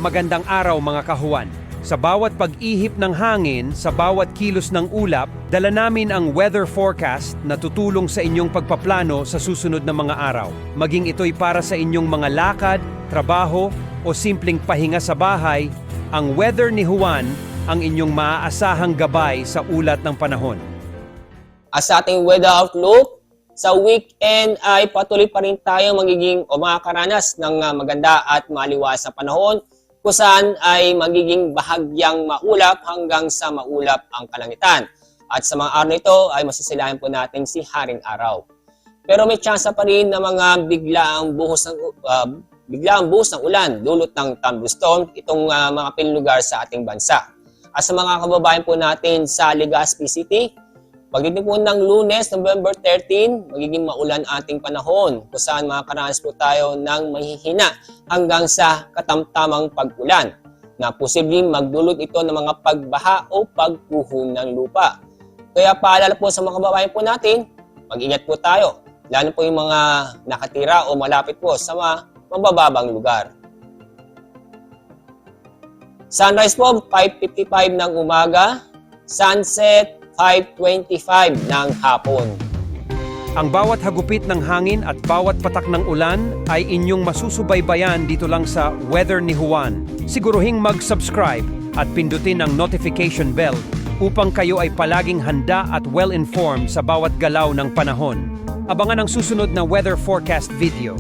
Magandang araw mga kahuwan. Sa bawat pag-ihip ng hangin, sa bawat kilos ng ulap, dala namin ang weather forecast na tutulong sa inyong pagpaplano sa susunod na mga araw. Maging ito'y para sa inyong mga lakad, trabaho o simpleng pahinga sa bahay, ang weather ni Juan ang inyong maaasahang gabay sa ulat ng panahon. As sa ating weather outlook, sa weekend ay patuloy pa rin tayong magiging o makakaranas ng maganda at maliwas na panahon kung saan ay magiging bahagyang maulap hanggang sa maulap ang kalangitan. At sa mga araw nito ay masisilayan po natin si Haring Araw. Pero may tsansa pa rin na mga biglaang buhos ng ulan dulot ng thunderstorm itong mga pinlugar sa ating bansa. At sa mga kababayan po natin sa Legazpi City, pagdating po ng Lunes, November 13, magiging maulan ating panahon kung saan makakaranas po tayo ng mahihina hanggang sa katamtamang pag-ulan na posibleng magdulot ito ng mga pagbaha o pagguho ng lupa. Kaya paalala po sa mga kababayan po natin, mag-ingat po tayo, lalo po yung mga nakatira o malapit po sa mga mabababang lugar. Sunrise po, 5:55 ng umaga, sunset 5:25 ng hapon. Ang bawat hagupit ng hangin at bawat patak ng ulan ay inyong masusubaybayan dito lang sa Weather ni Juan. Siguruhing mag-subscribe at pindutin ang notification bell upang kayo ay palaging handa at well-informed sa bawat galaw ng panahon. Abangan ang susunod na weather forecast video.